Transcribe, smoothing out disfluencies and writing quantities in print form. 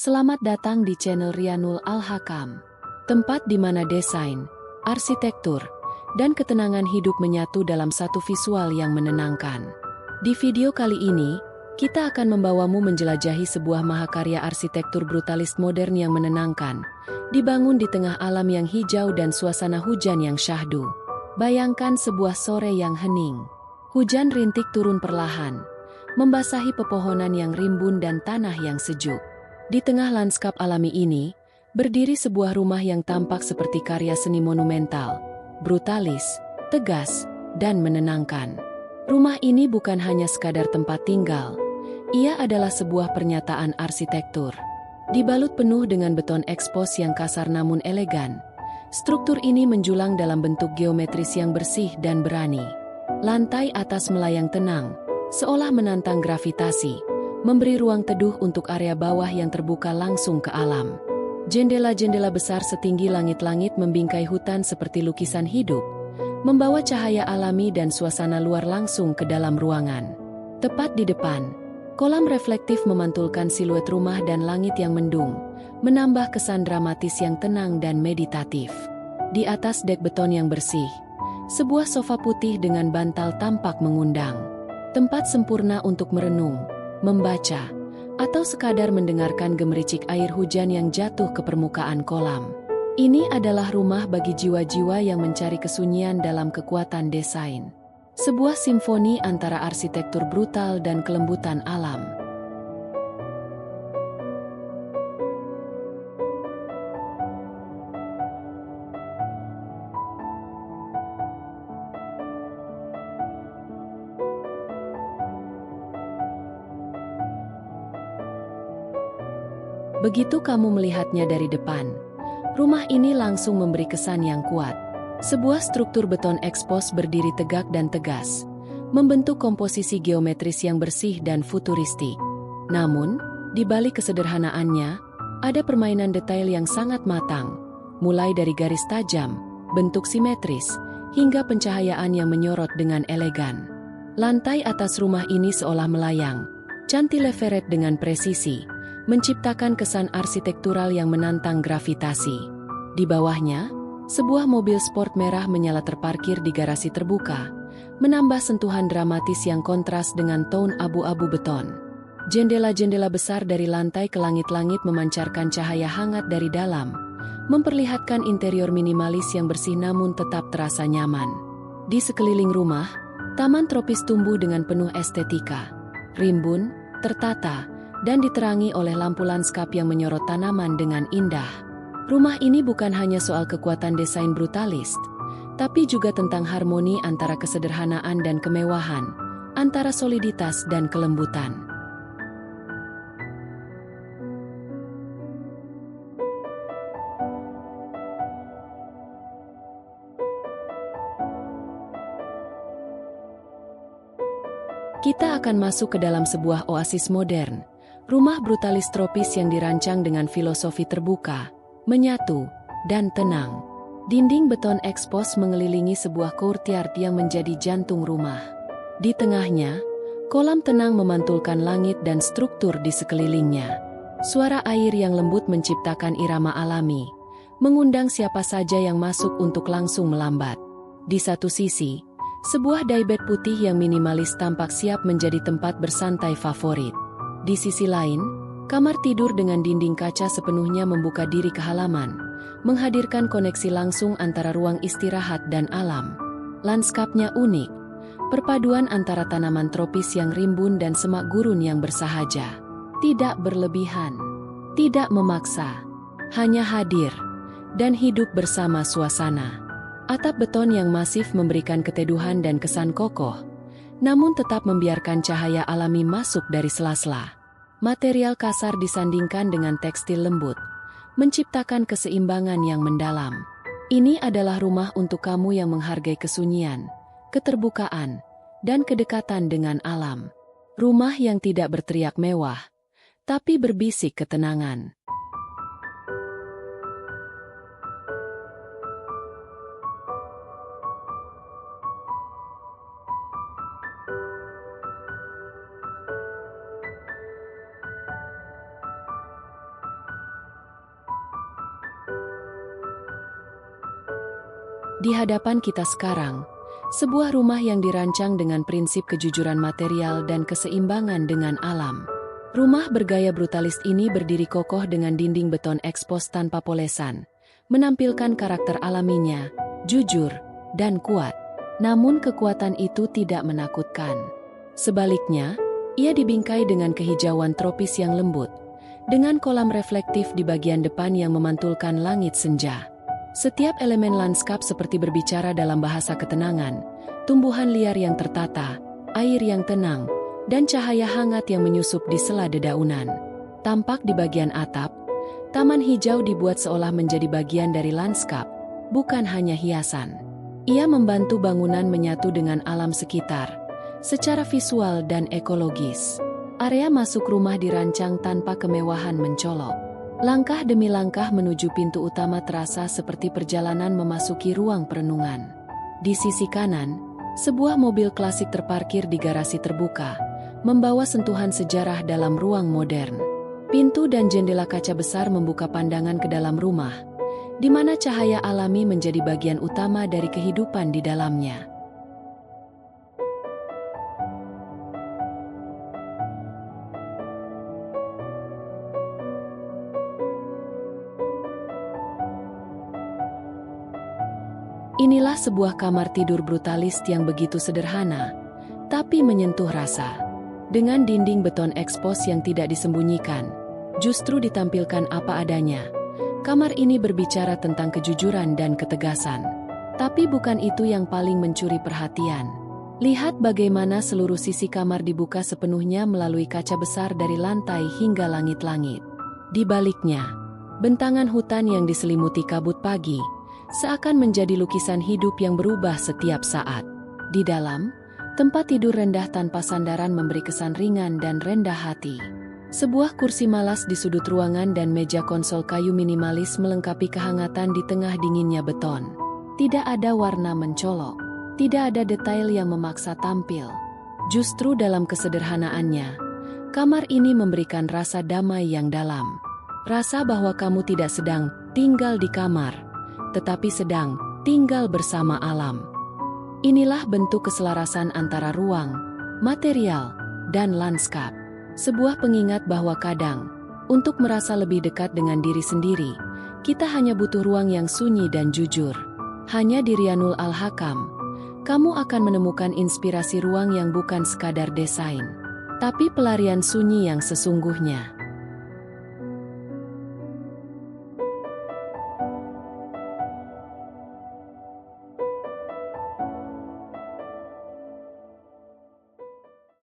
Selamat datang di channel Rianul Al-Hakam, tempat di mana desain, arsitektur, dan ketenangan hidup menyatu dalam satu visual yang menenangkan. Di video kali ini, kita akan membawamu menjelajahi sebuah mahakarya arsitektur brutalis modern yang menenangkan, dibangun di tengah alam yang hijau dan suasana hujan yang syahdu. Bayangkan sebuah sore yang hening. Hujan rintik turun perlahan, membasahi pepohonan yang rimbun dan tanah yang sejuk. Di tengah lanskap alami ini, berdiri sebuah rumah yang tampak seperti karya seni monumental, brutalis, tegas, dan menenangkan. Rumah ini bukan hanya sekadar tempat tinggal, ia adalah sebuah pernyataan arsitektur. Dibalut penuh dengan beton ekspos yang kasar namun elegan, struktur ini menjulang dalam bentuk geometris yang bersih dan berani. Lantai atas melayang tenang, seolah menantang gravitasi, memberi ruang teduh untuk area bawah yang terbuka langsung ke alam. Jendela-jendela besar setinggi langit-langit membingkai hutan seperti lukisan hidup, membawa cahaya alami dan suasana luar langsung ke dalam ruangan. Tepat di depan, kolam reflektif memantulkan siluet rumah dan langit yang mendung, menambah kesan dramatis yang tenang dan meditatif. Di atas dek beton yang bersih, sebuah sofa putih dengan bantal tampak mengundang. Tempat sempurna untuk merenung, membaca, atau sekadar mendengarkan gemericik air hujan yang jatuh ke permukaan kolam. Ini adalah rumah bagi jiwa-jiwa yang mencari kesunyian dalam kekuatan desain. Sebuah simfoni antara arsitektur brutal dan kelembutan alam. Begitu kamu melihatnya dari depan, rumah ini langsung memberi kesan yang kuat. Sebuah struktur beton ekspos berdiri tegak dan tegas, membentuk komposisi geometris yang bersih dan futuristik. Namun, di balik kesederhanaannya, ada permainan detail yang sangat matang, mulai dari garis tajam, bentuk simetris, hingga pencahayaan yang menyorot dengan elegan. Lantai atas rumah ini seolah melayang, cantilevered dengan presisi, menciptakan kesan arsitektural yang menantang gravitasi. Di bawahnya, sebuah mobil sport merah menyala terparkir di garasi terbuka, menambah sentuhan dramatis yang kontras dengan tone abu-abu beton. Jendela-jendela besar dari lantai ke langit-langit memancarkan cahaya hangat dari dalam, memperlihatkan interior minimalis yang bersih namun tetap terasa nyaman. Di sekeliling rumah, taman tropis tumbuh dengan penuh estetika, rimbun, tertata, dan diterangi oleh lampu lanskap yang menyorot tanaman dengan indah. Rumah ini bukan hanya soal kekuatan desain brutalis, tapi juga tentang harmoni antara kesederhanaan dan kemewahan, antara soliditas dan kelembutan. Kita akan masuk ke dalam sebuah oasis modern, rumah brutalis tropis yang dirancang dengan filosofi terbuka, menyatu, dan tenang. Dinding beton ekspos mengelilingi sebuah courtyard yang menjadi jantung rumah. Di tengahnya, kolam tenang memantulkan langit dan struktur di sekelilingnya. Suara air yang lembut menciptakan irama alami, mengundang siapa saja yang masuk untuk langsung melambat. Di satu sisi, sebuah daybed putih yang minimalis tampak siap menjadi tempat bersantai favorit. Di sisi lain, kamar tidur dengan dinding kaca sepenuhnya membuka diri ke halaman, menghadirkan koneksi langsung antara ruang istirahat dan alam. Lanskapnya unik, perpaduan antara tanaman tropis yang rimbun dan semak gurun yang bersahaja. Tidak berlebihan, tidak memaksa, hanya hadir, dan hidup bersama suasana. Atap beton yang masif memberikan keteduhan dan kesan kokoh, namun tetap membiarkan cahaya alami masuk dari sela-sela. Material kasar disandingkan dengan tekstil lembut, menciptakan keseimbangan yang mendalam. Ini adalah rumah untuk kamu yang menghargai kesunyian, keterbukaan, dan kedekatan dengan alam. Rumah yang tidak berteriak mewah, tapi berbisik ketenangan. Di hadapan kita sekarang, sebuah rumah yang dirancang dengan prinsip kejujuran material dan keseimbangan dengan alam. Rumah bergaya brutalis ini berdiri kokoh dengan dinding beton ekspos tanpa polesan, menampilkan karakter alaminya, jujur, dan kuat. Namun kekuatan itu tidak menakutkan. Sebaliknya, ia dibingkai dengan kehijauan tropis yang lembut, dengan kolam reflektif di bagian depan yang memantulkan langit senja. Setiap elemen lanskap seperti berbicara dalam bahasa ketenangan, tumbuhan liar yang tertata, air yang tenang, dan cahaya hangat yang menyusup di sela dedaunan. Tampak di bagian atap, taman hijau dibuat seolah menjadi bagian dari lanskap, bukan hanya hiasan. Ia membantu bangunan menyatu dengan alam sekitar, secara visual dan ekologis. Area masuk rumah dirancang tanpa kemewahan mencolok. Langkah demi langkah menuju pintu utama terasa seperti perjalanan memasuki ruang perenungan. Di sisi kanan, sebuah mobil klasik terparkir di garasi terbuka, membawa sentuhan sejarah dalam ruang modern. Pintu dan jendela kaca besar membuka pandangan ke dalam rumah, di mana cahaya alami menjadi bagian utama dari kehidupan di dalamnya. Inilah sebuah kamar tidur brutalis yang begitu sederhana, tapi menyentuh rasa. Dengan dinding beton ekspos yang tidak disembunyikan, justru ditampilkan apa adanya. Kamar ini berbicara tentang kejujuran dan ketegasan. Tapi bukan itu yang paling mencuri perhatian. Lihat bagaimana seluruh sisi kamar dibuka sepenuhnya melalui kaca besar dari lantai hingga langit-langit. Di baliknya, bentangan hutan yang diselimuti kabut pagi, seakan menjadi lukisan hidup yang berubah setiap saat. Di dalam, tempat tidur rendah tanpa sandaran memberi kesan ringan dan rendah hati. Sebuah kursi malas di sudut ruangan dan meja konsol kayu minimalis melengkapi kehangatan di tengah dinginnya beton. Tidak ada warna mencolok, tidak ada detail yang memaksa tampil. Justru dalam kesederhanaannya, kamar ini memberikan rasa damai yang dalam. Rasa bahwa kamu tidak sedang tinggal di kamar, tetapi sedang tinggal bersama alam. Inilah bentuk keselarasan antara ruang, material, dan lanskap. Sebuah pengingat bahwa kadang, untuk merasa lebih dekat dengan diri sendiri, kita hanya butuh ruang yang sunyi dan jujur. Hanya di Ryanul Al-Hakam, kamu akan menemukan inspirasi ruang yang bukan sekadar desain, tapi pelarian sunyi yang sesungguhnya.